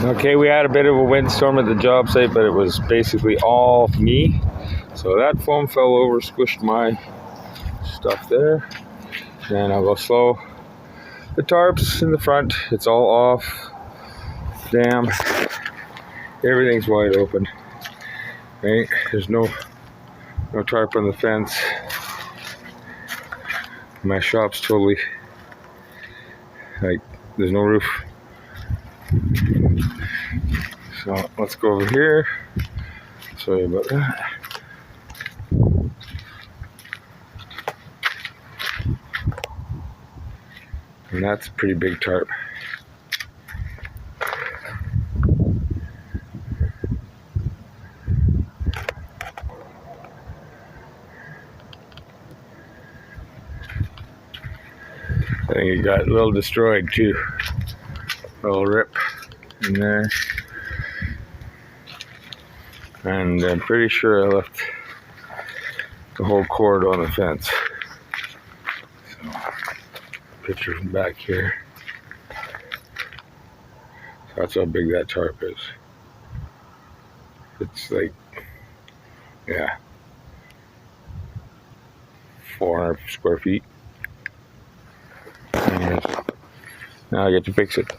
Okay, we had a bit of a windstorm at the job site, but it was basically all me. So that foam fell over, squished my stuff there. Then I'll go slow. The tarps in the front, it's all off. Damn. Everything's wide open. Right? There's no tarp on the fence. My shop's totally, like, there's no roof. So let's go over here. Sorry about that. And that's a pretty big tarp. I think it got a little destroyed too. A little rip in there. And I'm pretty sure I left the whole cord on the fence. So, picture from back here. So that's how big that tarp is. It's like, yeah, 400 square feet. Anyways, now I get to fix it.